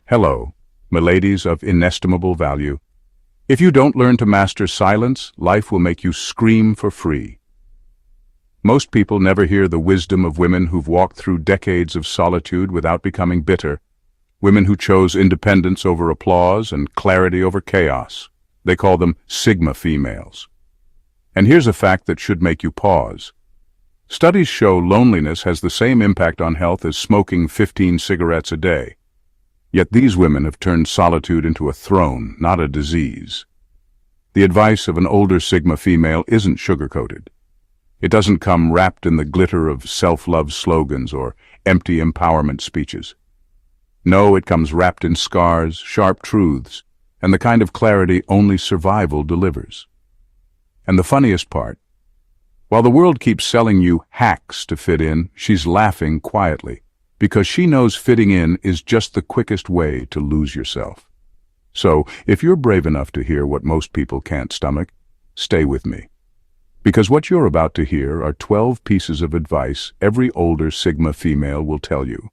Hello, miladies of inestimable value. If you don't learn to master silence, life will make you scream for free. Most people never hear the wisdom of women who've walked through decades of solitude without becoming bitter. Women who chose independence over applause and clarity over chaos. They call them Sigma females. And here's a fact that should make you pause. Studies show loneliness has the same impact on health as smoking 15 cigarettes a day. Yet these women have turned solitude into a throne, not a disease. The advice of an older Sigma female isn't sugar-coated. It doesn't come wrapped in the glitter of self-love slogans or empty empowerment speeches. No, it comes wrapped in scars, sharp truths, and the kind of clarity only survival delivers. And the funniest part, while the world keeps selling you hacks to fit in, she's laughing quietly, because she knows fitting in is just the quickest way to lose yourself. So, if you're brave enough to hear what most people can't stomach, stay with me. Because what you're about to hear are 12 pieces of advice every older Sigma female will tell you.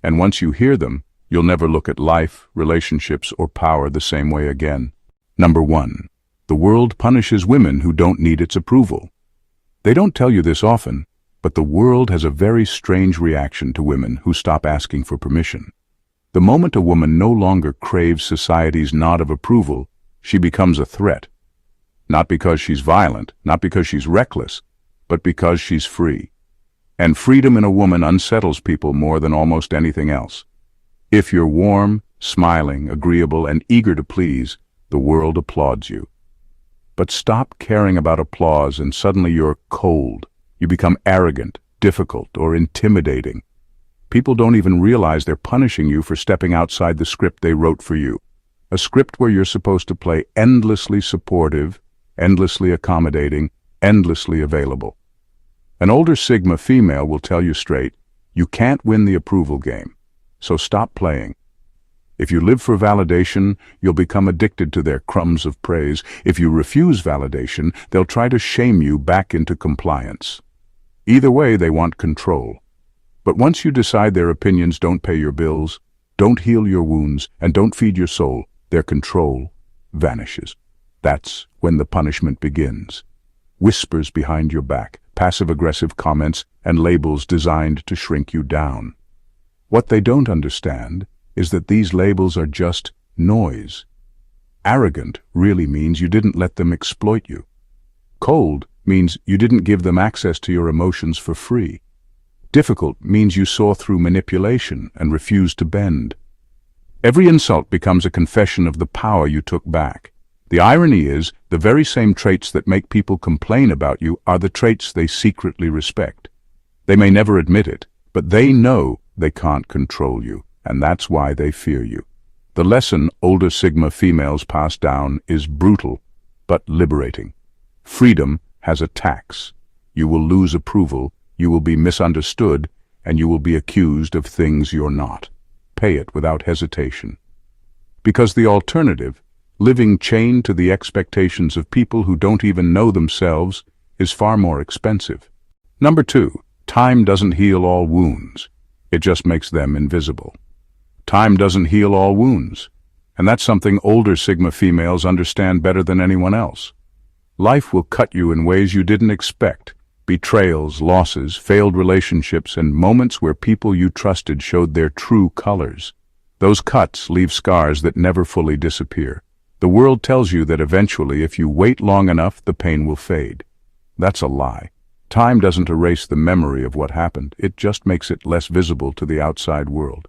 And once you hear them, you'll never look at life, relationships, or power the same way again. Number 1. The world punishes women who don't need its approval. They don't tell you this often, but the world has a very strange reaction to women who stop asking for permission. The moment a woman no longer craves society's nod of approval, she becomes a threat. Not because she's violent, not because she's reckless, but because she's free. And freedom in a woman unsettles people more than almost anything else. If you're warm, smiling, agreeable, and eager to please, the world applauds you. But stop caring about applause and suddenly you're cold. You become arrogant, difficult, or intimidating. People don't even realize they're punishing you for stepping outside the script they wrote for you. A script where you're supposed to play endlessly supportive, endlessly accommodating, endlessly available. An older Sigma female will tell you straight, you can't win the approval game, so stop playing. If you live for validation, you'll become addicted to their crumbs of praise. If you refuse validation, they'll try to shame you back into compliance. Either way, they want control. But once you decide their opinions don't pay your bills, don't heal your wounds, and don't feed your soul, their control vanishes. That's when the punishment begins. Whispers behind your back, passive-aggressive comments, and labels designed to shrink you down. What they don't understand is that these labels are just noise. Arrogant really means you didn't let them exploit you. Cold means you didn't give them access to your emotions for free. Difficult means you saw through manipulation and refused to bend. Every insult becomes a confession of the power you took back. The irony is, the very same traits that make people complain about you are the traits they secretly respect. They may never admit it, but they know they can't control you, and that's why they fear you. The lesson older Sigma females pass down is brutal, but liberating. Freedom has a tax. You will lose approval, you will be misunderstood, and you will be accused of things you're not. Pay it without hesitation. Because the alternative, living chained to the expectations of people who don't even know themselves, is far more expensive. Number 2, time doesn't heal all wounds. It just makes them invisible. Time doesn't heal all wounds, and that's something older Sigma females understand better than anyone else. Life will cut you in ways you didn't expect. Betrayals, losses, failed relationships, and moments where people you trusted showed their true colors. Those cuts leave scars that never fully disappear. The world tells you that eventually, if you wait long enough, the pain will fade. That's a lie. Time doesn't erase the memory of what happened. It just makes it less visible to the outside world.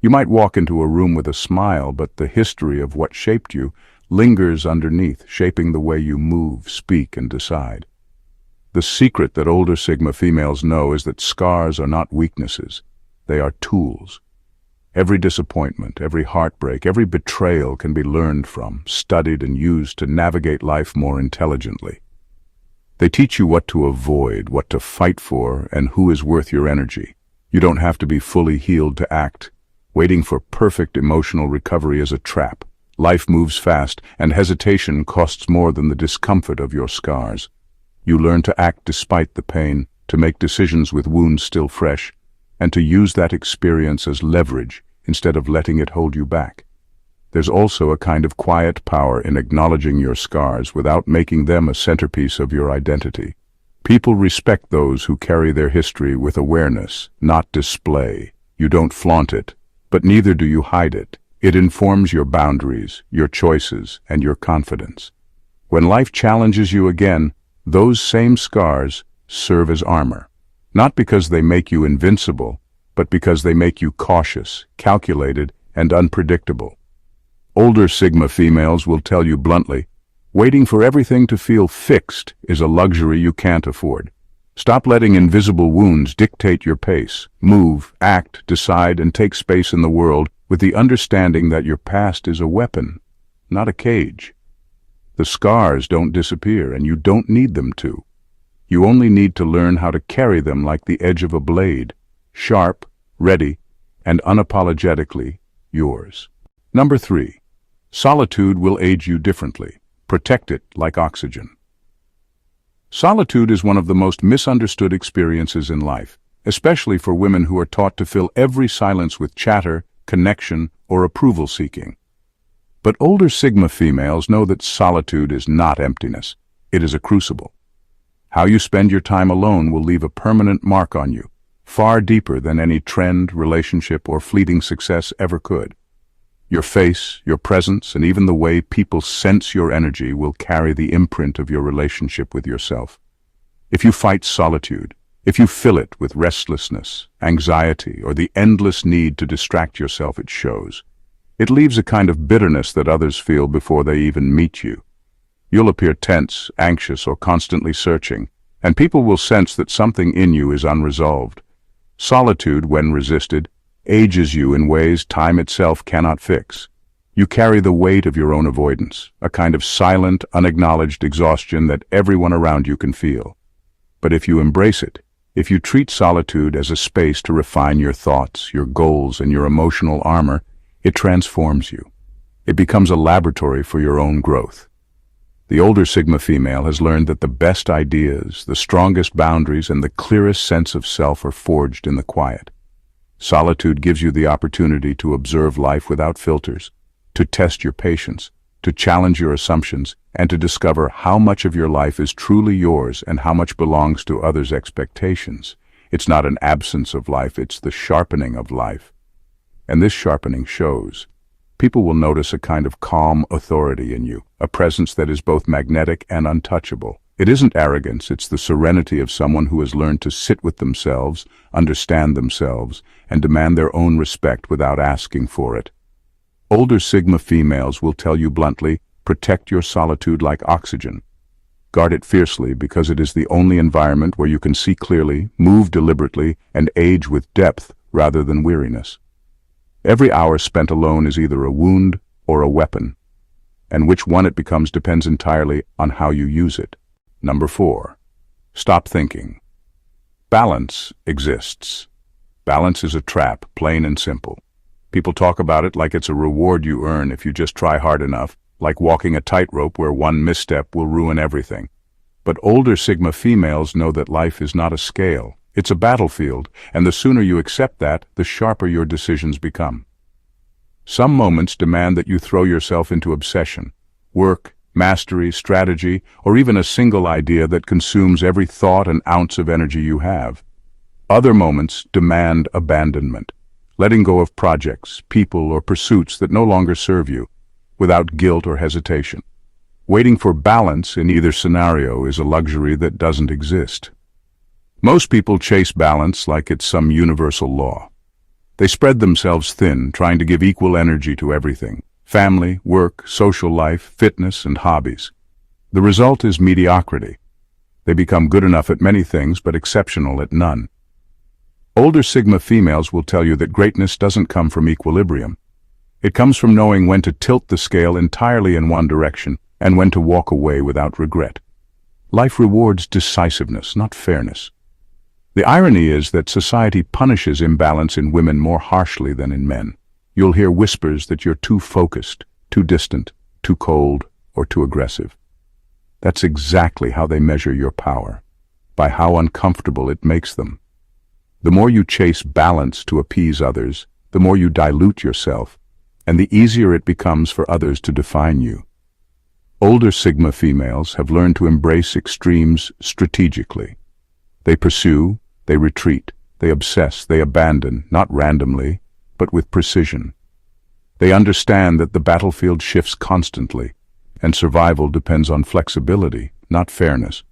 You might walk into a room with a smile, but the history of what shaped you lingers underneath, shaping the way you move, speak, and decide. The secret that older Sigma females know is that scars are not weaknesses. They are tools. Every disappointment, every heartbreak, every betrayal can be learned from, studied, and used to navigate life more intelligently. They teach you what to avoid, what to fight for, and who is worth your energy. You don't have to be fully healed to act. Waiting for perfect emotional recovery is a trap. Life moves fast, and hesitation costs more than the discomfort of your scars. You learn to act despite the pain, to make decisions with wounds still fresh, and to use that experience as leverage instead of letting it hold you back. There's also a kind of quiet power in acknowledging your scars without making them a centerpiece of your identity. People respect those who carry their history with awareness, not display. You don't flaunt it, but neither do you hide it. It informs your boundaries, your choices, and your confidence. When life challenges you again, those same scars serve as armor. Not because they make you invincible, but because they make you cautious, calculated, and unpredictable. Older Sigma females will tell you bluntly, waiting for everything to feel fixed is a luxury you can't afford. Stop letting invisible wounds dictate your pace. Move, act, decide, and take space in the world with the understanding that your past is a weapon, not a cage. The scars don't disappear, and you don't need them to. You only need to learn how to carry them like the edge of a blade, sharp, ready, and unapologetically yours. Number 3. Solitude will age you differently. Protect it like oxygen. Solitude is one of the most misunderstood experiences in life, especially for women who are taught to fill every silence with chatter, connection, or approval seeking. But older Sigma females know that solitude is not emptiness. It is a crucible. How you spend your time alone will leave a permanent mark on you, far deeper than any trend, relationship, or fleeting success ever could. Your face, your presence, and even the way people sense your energy will carry the imprint of your relationship with yourself. If you fight solitude, if you fill it with restlessness, anxiety, or the endless need to distract yourself, it shows. It leaves a kind of bitterness that others feel before they even meet you. You'll appear tense, anxious, or constantly searching, and people will sense that something in you is unresolved. Solitude, when resisted, ages you in ways time itself cannot fix. You carry the weight of your own avoidance, a kind of silent, unacknowledged exhaustion that everyone around you can feel. But if you embrace it, if you treat solitude as a space to refine your thoughts, your goals, and your emotional armor, it transforms you. It becomes a laboratory for your own growth. The older Sigma female has learned that the best ideas, the strongest boundaries, and the clearest sense of self are forged in the quiet. Solitude gives you the opportunity to observe life without filters, to test your patience, to challenge your assumptions, and to discover how much of your life is truly yours and how much belongs to others' expectations. It's not an absence of life, it's the sharpening of life. And this sharpening shows. People will notice a kind of calm authority in you, a presence that is both magnetic and untouchable. It isn't arrogance, it's the serenity of someone who has learned to sit with themselves, understand themselves, and demand their own respect without asking for it. Older Sigma females will tell you bluntly, protect your solitude like oxygen. Guard it fiercely because it is the only environment where you can see clearly, move deliberately, and age with depth rather than weariness. Every hour spent alone is either a wound or a weapon, and which one it becomes depends entirely on how you use it. Number 4. Stop thinking. Balance exists. Balance is a trap, plain and simple. People talk about it like it's a reward you earn if you just try hard enough, like walking a tightrope where one misstep will ruin everything. But older Sigma females know that life is not a scale. It's a battlefield, and the sooner you accept that, the sharper your decisions become. Some moments demand that you throw yourself into obsession, work, mastery, strategy, or even a single idea that consumes every thought and ounce of energy you have. Other moments demand abandonment, letting go of projects, people, or pursuits that no longer serve you, without guilt or hesitation. Waiting for balance in either scenario is a luxury that doesn't exist. Most people chase balance like it's some universal law. They spread themselves thin, trying to give equal energy to everything: family, work, social life, fitness, and hobbies. The result is mediocrity. They become good enough at many things but exceptional at none. Older Sigma females will tell you that greatness doesn't come from equilibrium. It comes from knowing when to tilt the scale entirely in one direction and when to walk away without regret. Life rewards decisiveness, not fairness. The irony is that society punishes imbalance in women more harshly than in men. You'll hear whispers that you're too focused, too distant, too cold, or too aggressive. That's exactly how they measure your power, by how uncomfortable it makes them. The more you chase balance to appease others, the more you dilute yourself, and the easier it becomes for others to define you. Older Sigma females have learned to embrace extremes strategically. They pursue, they retreat, they obsess, they abandon, not randomly, but with precision. They understand that the battlefield shifts constantly, and survival depends on flexibility, not fairness.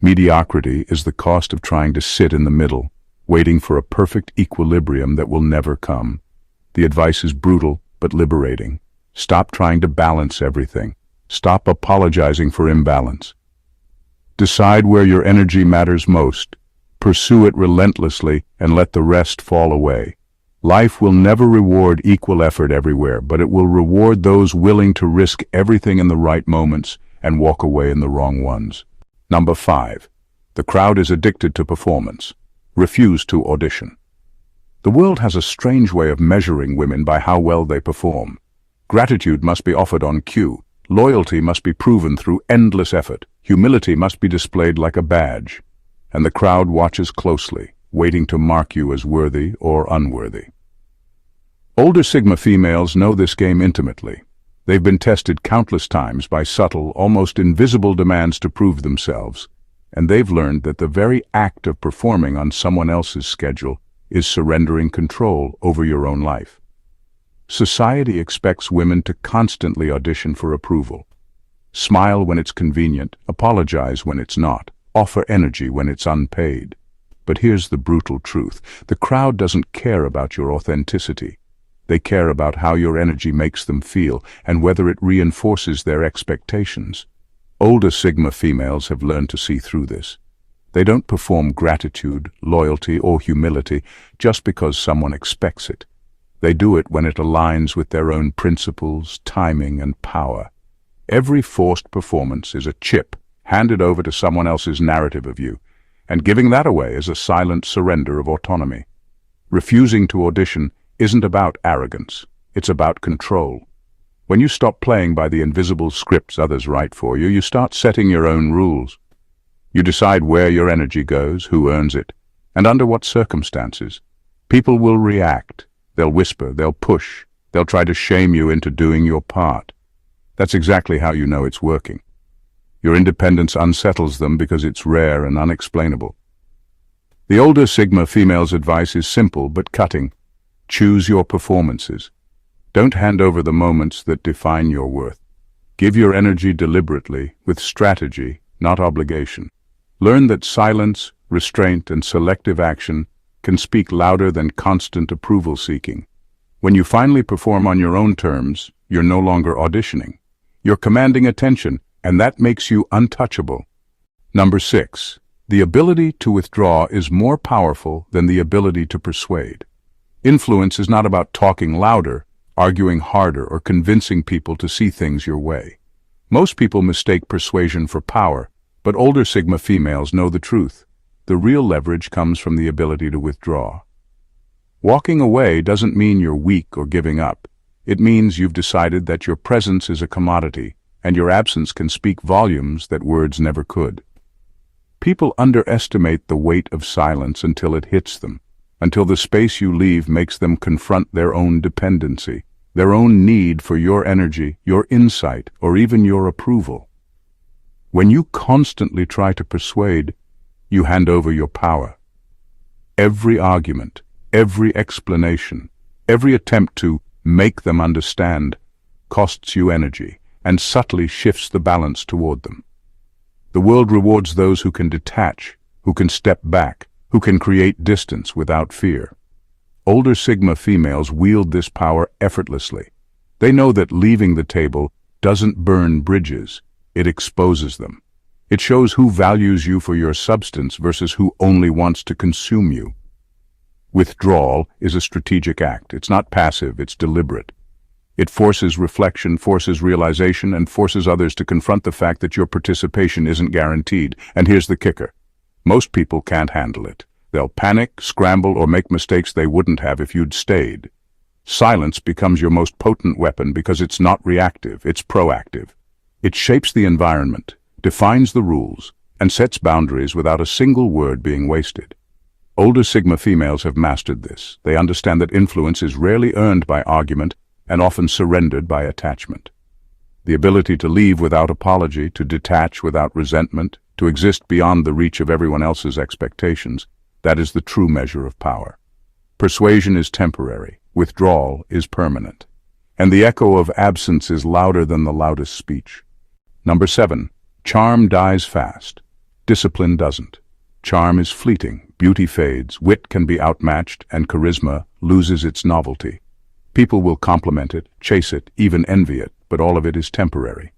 Mediocrity is the cost of trying to sit in the middle, waiting for a perfect equilibrium that will never come. The advice is brutal, but liberating. Stop trying to balance everything. Stop apologizing for imbalance. Decide where your energy matters most. Pursue it relentlessly and let the rest fall away. Life will never reward equal effort everywhere, but it will reward those willing to risk everything in the right moments and walk away in the wrong ones. Number 5. The crowd is addicted to performance. Refuse to audition. The world has a strange way of measuring women by how well they perform. Gratitude must be offered on cue. Loyalty must be proven through endless effort. Humility must be displayed like a badge. And the crowd watches closely, waiting to mark you as worthy or unworthy. Older Sigma females know this game intimately. They've been tested countless times by subtle, almost invisible demands to prove themselves, and they've learned that the very act of performing on someone else's schedule is surrendering control over your own life. Society expects women to constantly audition for approval. Smile when it's convenient, apologize when it's not, offer energy when it's unpaid. But here's the brutal truth. The crowd doesn't care about your authenticity. They care about how your energy makes them feel and whether it reinforces their expectations. Older Sigma females have learned to see through this. They don't perform gratitude, loyalty, or humility just because someone expects it. They do it when it aligns with their own principles, timing, and power. Every forced performance is a chip handed over to someone else's narrative of you, and giving that away is a silent surrender of autonomy. Refusing to audition isn't about arrogance, it's about control. When you stop playing by the invisible scripts others write for you, you start setting your own rules. You decide where your energy goes, who earns it, and under what circumstances. People will react. They'll whisper, they'll push, they'll try to shame you into doing your part. That's exactly how you know it's working. Your independence unsettles them because it's rare and unexplainable. The older Sigma female's advice is simple but cutting. Choose your performances. Don't hand over the moments that define your worth. Give your energy deliberately, with strategy, not obligation. Learn that silence, restraint, and selective action can speak louder than constant approval seeking. When you finally perform on your own terms, you're no longer auditioning. You're commanding attention, and that makes you untouchable. Number 6. The ability to withdraw is more powerful than the ability to persuade. Influence is not about talking louder, arguing harder, or convincing people to see things your way. Most people mistake persuasion for power, but older Sigma females know the truth. The real leverage comes from the ability to withdraw. Walking away doesn't mean you're weak or giving up. It means you've decided that your presence is a commodity, and your absence can speak volumes that words never could. People underestimate the weight of silence until it hits them, until the space you leave makes them confront their own dependency, their own need for your energy, your insight, or even your approval. When you constantly try to persuade, you hand over your power. Every argument, every explanation, every attempt to make them understand costs you energy and subtly shifts the balance toward them. The world rewards those who can detach, who can step back, who can create distance without fear. Older Sigma females wield this power effortlessly. They know that leaving the table doesn't burn bridges, it exposes them. It shows who values you for your substance versus who only wants to consume you. Withdrawal is a strategic act. It's not passive, it's deliberate. It forces reflection, forces realization, and forces others to confront the fact that your participation isn't guaranteed. And here's the kicker. Most people can't handle it. They'll panic, scramble, or make mistakes they wouldn't have if you'd stayed. Silence becomes your most potent weapon because it's not reactive, it's proactive. It shapes the environment, defines the rules, and sets boundaries without a single word being wasted. Older Sigma females have mastered this. They understand that influence is rarely earned by argument and often surrendered by attachment. The ability to leave without apology, to detach without resentment, to exist beyond the reach of everyone else's expectations, that is the true measure of power. Persuasion is temporary, withdrawal is permanent, and the echo of absence is louder than the loudest speech. Number 7. Charm dies fast. Discipline doesn't. Charm is fleeting, beauty fades, wit can be outmatched, and charisma loses its novelty. People will compliment it, chase it, even envy it, but all of it is temporary.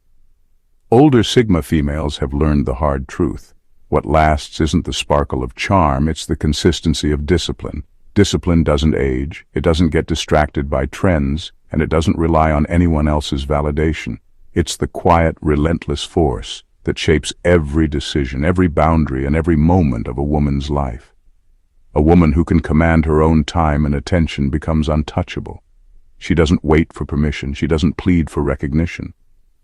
Older Sigma females have learned the hard truth. What lasts isn't the sparkle of charm, it's the consistency of discipline. Discipline doesn't age, it doesn't get distracted by trends, and it doesn't rely on anyone else's validation. It's the quiet, relentless force that shapes every decision, every boundary, and every moment of a woman's life. A woman who can command her own time and attention becomes untouchable. She doesn't wait for permission, she doesn't plead for recognition,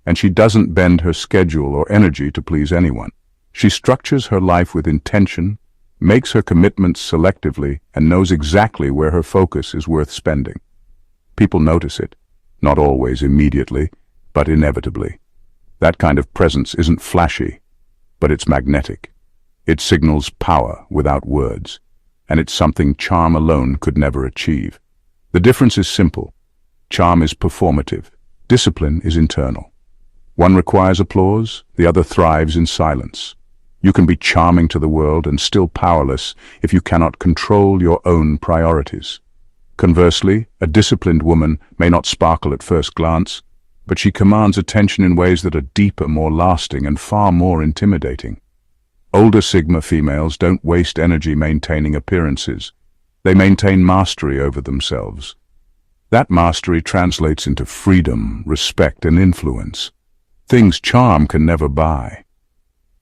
and she doesn't bend her schedule or energy to please anyone. She structures her life with intention, makes her commitments selectively, and knows exactly where her focus is worth spending. People notice it, not always immediately, but inevitably. That kind of presence isn't flashy, but it's magnetic. It signals power without words, and it's something charm alone could never achieve. The difference is simple. Charm is performative. Discipline is internal. One requires applause, the other thrives in silence. You can be charming to the world and still powerless if you cannot control your own priorities. Conversely, a disciplined woman may not sparkle at first glance, but she commands attention in ways that are deeper, more lasting, and far more intimidating. Older Sigma females don't waste energy maintaining appearances. They maintain mastery over themselves. That mastery translates into freedom, respect, and influence. Things charm can never buy.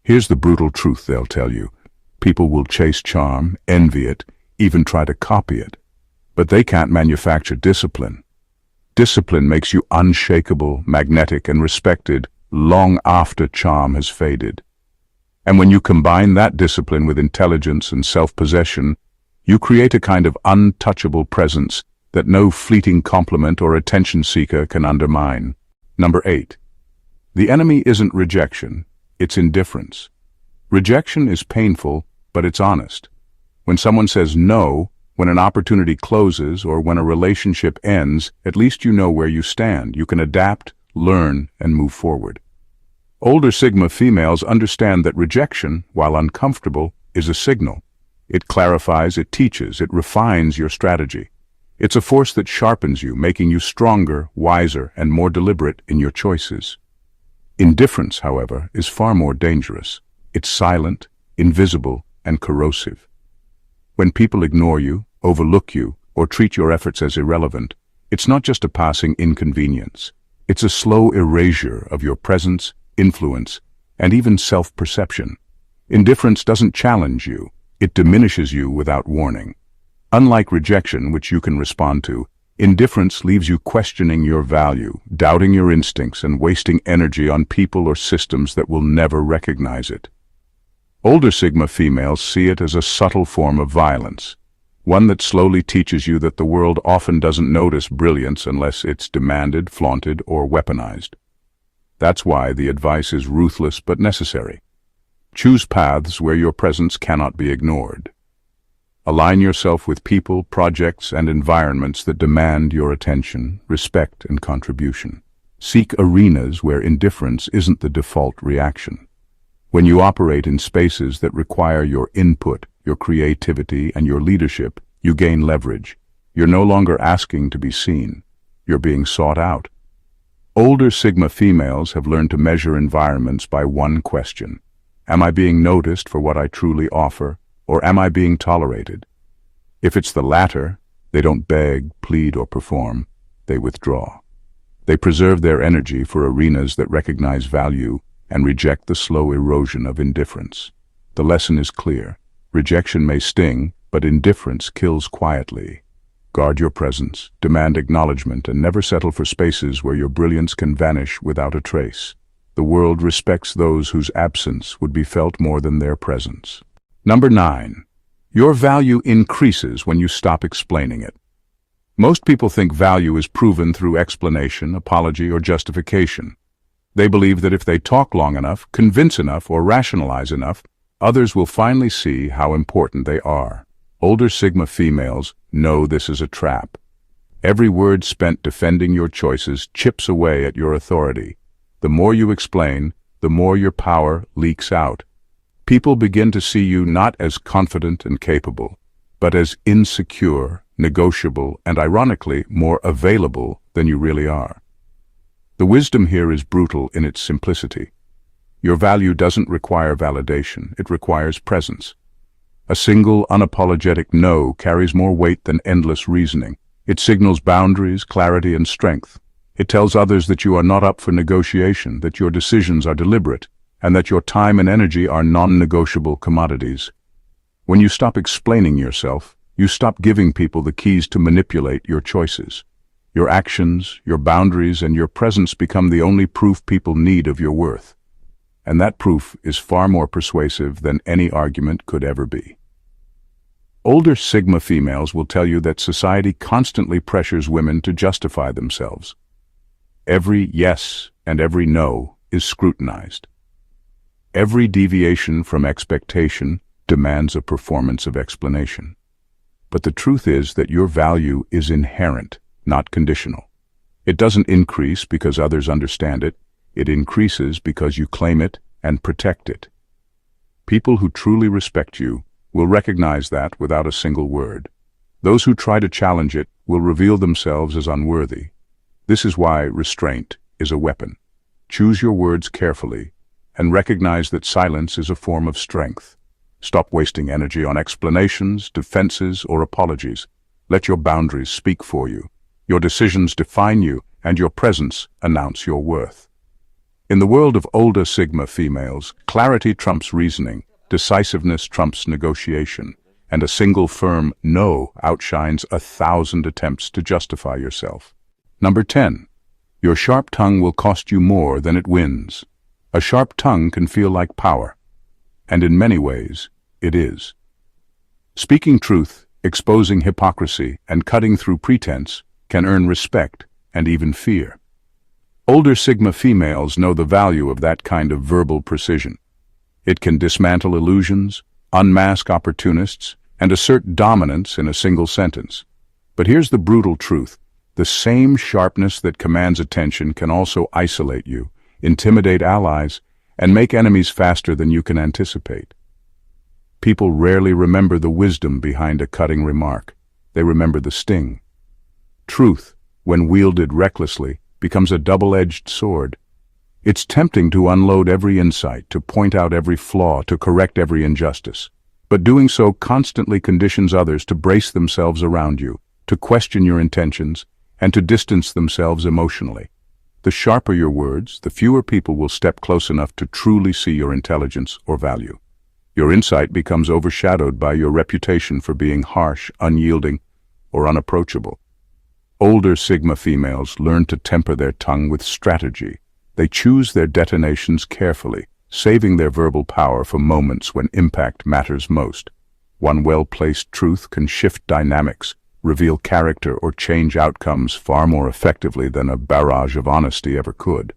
Here's the brutal truth they'll tell you. People will chase charm, envy it, even try to copy it. But they can't manufacture discipline. Discipline makes you unshakable, magnetic, and respected long after charm has faded. And when you combine that discipline with intelligence and self-possession, you create a kind of untouchable presence that no fleeting compliment or attention seeker can undermine. Number 8. The enemy isn't rejection, it's indifference. Rejection is painful, but it's honest. When someone says no, when an opportunity closes, or when a relationship ends, at least you know where you stand. You can adapt, learn, and move forward. Older Sigma females understand that rejection, while uncomfortable, is a signal. It clarifies, it teaches, it refines your strategy. It's a force that sharpens you, making you stronger, wiser, and more deliberate in your choices. Indifference, however, is far more dangerous. It's silent, invisible, and corrosive. When people ignore you, overlook you, or treat your efforts as irrelevant, it's not just a passing inconvenience. It's a slow erasure of your presence, influence, and even self-perception. Indifference doesn't challenge you, it diminishes you without warning. Unlike rejection, which you can respond to, indifference leaves you questioning your value, doubting your instincts, and wasting energy on people or systems that will never recognize it. Older Sigma females see it as a subtle form of violence, one that slowly teaches you that the world often doesn't notice brilliance unless it's demanded, flaunted, or weaponized. That's why the advice is ruthless but necessary. Choose paths where your presence cannot be ignored. Align yourself with people, projects, and environments that demand your attention, respect, and contribution. Seek arenas where indifference isn't the default reaction. When you operate in spaces that require your input, your creativity, and your leadership, you gain leverage. You're no longer asking to be seen. You're being sought out. Older Sigma females have learned to measure environments by one question. Am I being noticed for what I truly offer, or am I being tolerated? If it's the latter, they don't beg, plead, or perform. They withdraw. They preserve their energy for arenas that recognize value and reject the slow erosion of indifference. The lesson is clear. Rejection may sting, but indifference kills quietly. Guard your presence, demand acknowledgement, and never settle for spaces where your brilliance can vanish without a trace. The world respects those whose absence would be felt more than their presence. Number 9. Your value increases when you stop explaining it. Most people think value is proven through explanation, apology, or justification. They believe that if they talk long enough, convince enough, or rationalize enough, others will finally see how important they are. Older Sigma females know this is a trap. Every word spent defending your choices chips away at your authority. The more you explain, the more your power leaks out. People begin to see you not as confident and capable, but as insecure, negotiable, and ironically, more available than you really are. The wisdom here is brutal in its simplicity. Your value doesn't require validation, it requires presence. A single, unapologetic no carries more weight than endless reasoning. It signals boundaries, clarity, and strength. It tells others that you are not up for negotiation, that your decisions are deliberate, and that your time and energy are non-negotiable commodities. When you stop explaining yourself, you stop giving people the keys to manipulate your choices. Your actions, your boundaries, and your presence become the only proof people need of your worth. And that proof is far more persuasive than any argument could ever be. Older Sigma females will tell you that society constantly pressures women to justify themselves. Every yes and every no is scrutinized. Every deviation from expectation demands a performance of explanation. But the truth is that your value is inherent, not conditional. It doesn't increase because others understand it. It increases because you claim it and protect it. People who truly respect you will recognize that without a single word. Those who try to challenge it will reveal themselves as unworthy. This is why restraint is a weapon. Choose your words carefully and recognize that silence is a form of strength. Stop wasting energy on explanations, defenses, or apologies. Let your boundaries speak for you. Your decisions define you, and your presence announce your worth. In the world of older Sigma females, clarity trumps reasoning, decisiveness trumps negotiation, and a single firm no outshines 1,000 attempts to justify yourself. Number 10. Your sharp tongue will cost you more than it wins. A sharp tongue can feel like power, and in many ways, it is. Speaking truth, exposing hypocrisy, and cutting through pretense can earn respect and even fear. Older Sigma females know the value of that kind of verbal precision. It can dismantle illusions, unmask opportunists, and assert dominance in a single sentence. But here's the brutal truth. The same sharpness that commands attention can also isolate you, intimidate allies, and make enemies faster than you can anticipate. People rarely remember the wisdom behind a cutting remark. They remember the sting. Truth, when wielded recklessly, becomes a double-edged sword. It's tempting to unload every insight, to point out every flaw, to correct every injustice. But doing so constantly conditions others to brace themselves around you, to question your intentions, and to distance themselves emotionally. The sharper your words, the fewer people will step close enough to truly see your intelligence or value. Your insight becomes overshadowed by your reputation for being harsh, unyielding, or unapproachable. Older Sigma females learn to temper their tongue with strategy. They choose their detonations carefully, saving their verbal power for moments when impact matters most. One well-placed truth can shift dynamics, reveal character, or change outcomes far more effectively than a barrage of honesty ever could.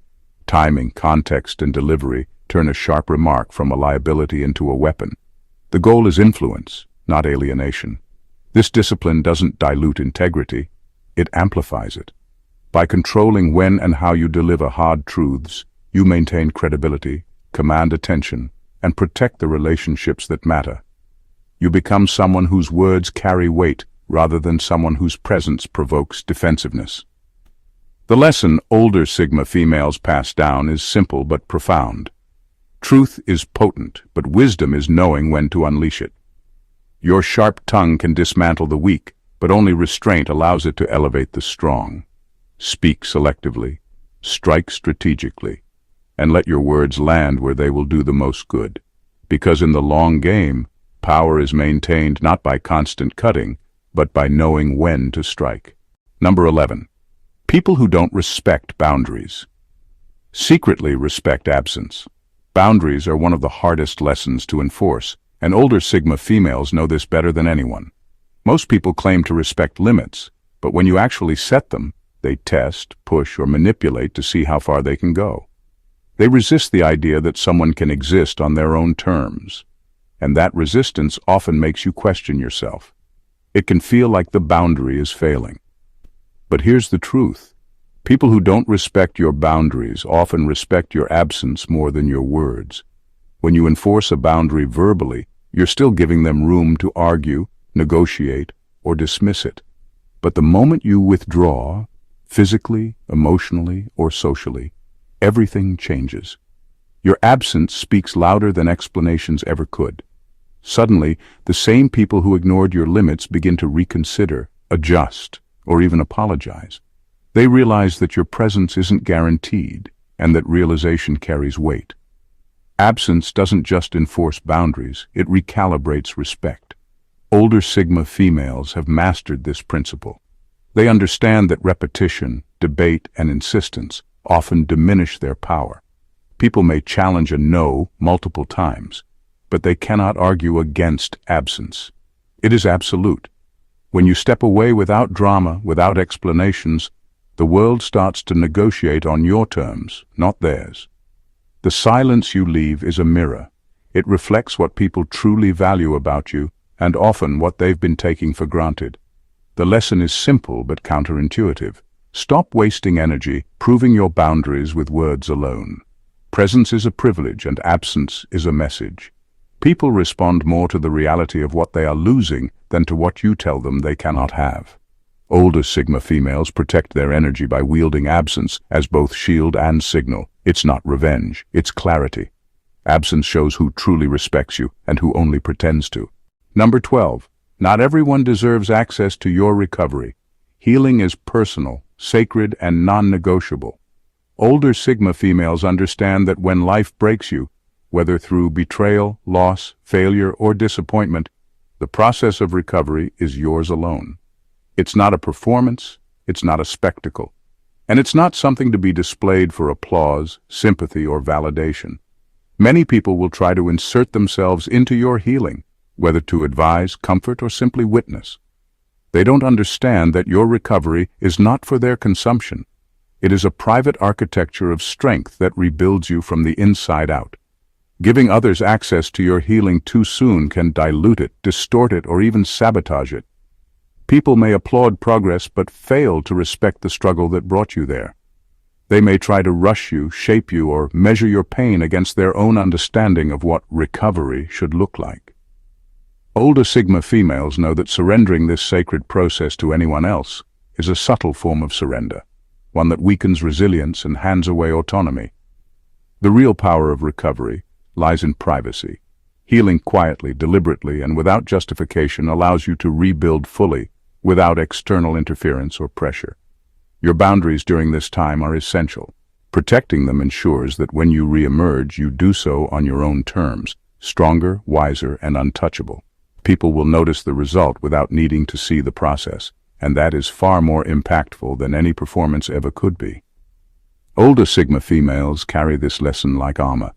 Timing, context, and delivery turn a sharp remark from a liability into a weapon. The goal is influence, not alienation. This discipline doesn't dilute integrity, it amplifies it. By controlling when and how you deliver hard truths, you maintain credibility, command attention, and protect the relationships that matter. You become someone whose words carry weight rather than someone whose presence provokes defensiveness. The lesson older Sigma females pass down is simple but profound. Truth is potent, but wisdom is knowing when to unleash it. Your sharp tongue can dismantle the weak, but only restraint allows it to elevate the strong. Speak selectively, strike strategically, and let your words land where they will do the most good. Because in the long game, power is maintained not by constant cutting, but by knowing when to strike. Number 11. People who don't respect boundaries secretly respect absence. Boundaries are one of the hardest lessons to enforce, And older Sigma females know this better than anyone. Most people claim to respect limits, but when you actually set them, they test, push, or manipulate to see how far they can go. They resist the idea that someone can exist on their own terms, and that resistance often makes you question yourself. It can feel like the boundary is failing. But here's the truth. People who don't respect your boundaries often respect your absence more than your words. When you enforce a boundary verbally, you're still giving them room to argue, negotiate, or dismiss it. But the moment you withdraw, physically, emotionally, or socially, everything changes. Your absence speaks louder than explanations ever could. Suddenly, the same people who ignored your limits begin to reconsider, adjust, or even apologize. They realize that your presence isn't guaranteed, and that realization carries weight. Absence doesn't just enforce boundaries, it recalibrates respect. Older Sigma females have mastered this principle. They understand that repetition, debate, and insistence often diminish their power. People may challenge a no multiple times, but they cannot argue against absence. It is absolute. When you step away without drama, without explanations, the world starts to negotiate on your terms, not theirs. The silence you leave is a mirror. It reflects what people truly value about you, and often what they've been taking for granted. The lesson is simple but counterintuitive. Stop wasting energy proving your boundaries with words alone. Presence is a privilege and absence is a message. People respond more to the reality of what they are losing than to what you tell them they cannot have. Older Sigma females protect their energy by wielding absence as both shield and signal. It's not revenge, it's clarity. Absence shows who truly respects you and who only pretends to. Number 12. Not everyone deserves access to your recovery. Healing is personal, sacred, and non-negotiable. Older Sigma females understand that when life breaks you, whether through betrayal, loss, failure, or disappointment, the process of recovery is yours alone. It's not a performance, it's not a spectacle, and it's not something to be displayed for applause, sympathy, or validation. Many people will try to insert themselves into your healing, whether to advise, comfort, or simply witness. They don't understand that your recovery is not for their consumption. It is a private architecture of strength that rebuilds you from the inside out. Giving others access to your healing too soon can dilute it, distort it, or even sabotage it. People may applaud progress but fail to respect the struggle that brought you there. They may try to rush you, shape you, or measure your pain against their own understanding of what recovery should look like. Older Sigma females know that surrendering this sacred process to anyone else is a subtle form of surrender, one that weakens resilience and hands away autonomy. The real power of recovery lies in privacy. Healing quietly, deliberately, and without justification allows you to rebuild fully, without external interference or pressure. Your boundaries during this time are essential. Protecting them ensures that when you re-emerge, you do so on your own terms, stronger, wiser, and untouchable. People will notice the result without needing to see the process, and that is far more impactful than any performance ever could be. Older Sigma females carry this lesson like armor.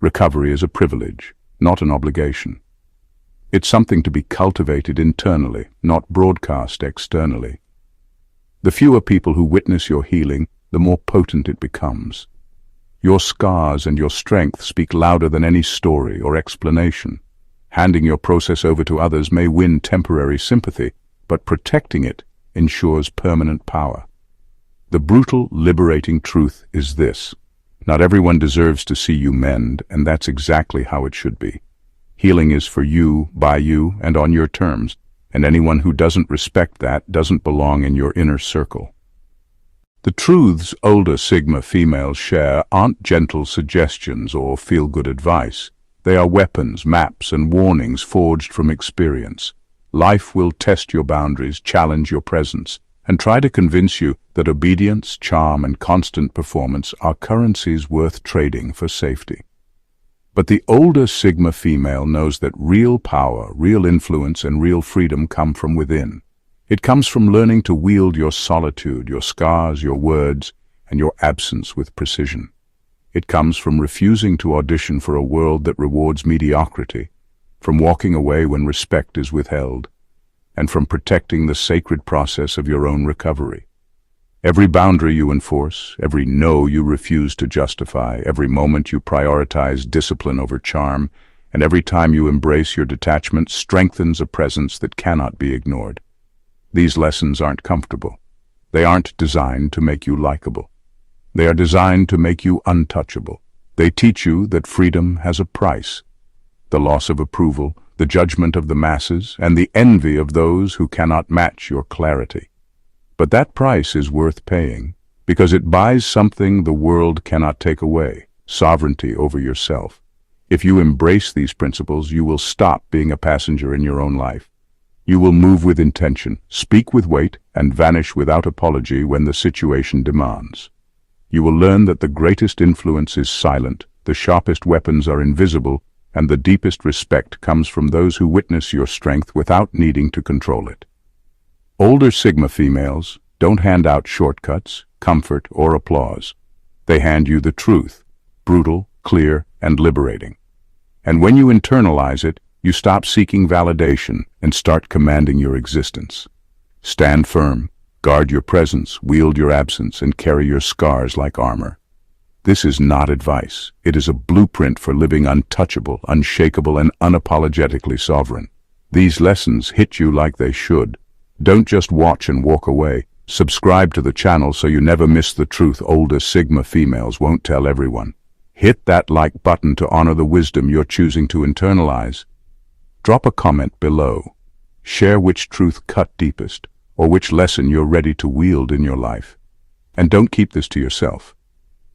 Recovery is a privilege, not an obligation. It's something to be cultivated internally, not broadcast externally. The fewer people who witness your healing, the more potent it becomes. Your scars and your strength speak louder than any story or explanation. Handing your process over to others may win temporary sympathy, but protecting it ensures permanent power. The brutal, liberating truth is this: not everyone deserves to see you mend, and that's exactly how it should be. Healing is for you, by you, and on your terms, and anyone who doesn't respect that doesn't belong in your inner circle. The truths older Sigma females share aren't gentle suggestions or feel-good advice. They are weapons, maps, and warnings forged from experience. Life will test your boundaries, challenge your presence, and try to convince you that obedience, charm, and constant performance are currencies worth trading for safety. But the older Sigma female knows that real power, real influence, and real freedom come from within. It comes from learning to wield your solitude, your scars, your words, and your absence with precision. It comes from refusing to audition for a world that rewards mediocrity. from walking away when respect is withheld, and from protecting the sacred process of your own recovery. Every boundary you enforce, every no you refuse to justify, every moment you prioritize discipline over charm, and every time you embrace your detachment strengthens a presence that cannot be ignored. These lessons aren't comfortable. They aren't designed to make you likable. They are designed to make you untouchable. They teach you that freedom has a price. The loss of approval, the judgment of the masses, and the envy of those who cannot match your clarity. But that price is worth paying, because it buys something the world cannot take away: sovereignty over yourself. If you embrace these principles, you will stop being a passenger in your own life. You will move with intention, speak with weight, and vanish without apology when the situation demands. You will learn that the greatest influence is silent, the sharpest weapons are invisible, and the deepest respect comes from those who witness your strength without needing to control it. Older Sigma females don't hand out shortcuts, comfort, or applause. They hand you the truth, brutal, clear, and liberating. And when you internalize it, you stop seeking validation and start commanding your existence. Stand firm, guard your presence, wield your absence, and carry your scars like armor. This is not advice. It is a blueprint for living untouchable, unshakable, and unapologetically sovereign. These lessons hit you like they should. Don't just watch and walk away. Subscribe to the channel so you never miss the truth older Sigma females won't tell everyone. Hit that like button to honor the wisdom you're choosing to internalize. Drop a comment below. Share which truth cut deepest, or which lesson you're ready to wield in your life. And don't keep this to yourself.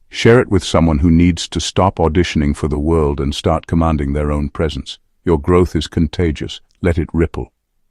Share it with someone who needs to stop auditioning for the world and start commanding their own presence. Your growth is contagious. Let it ripple.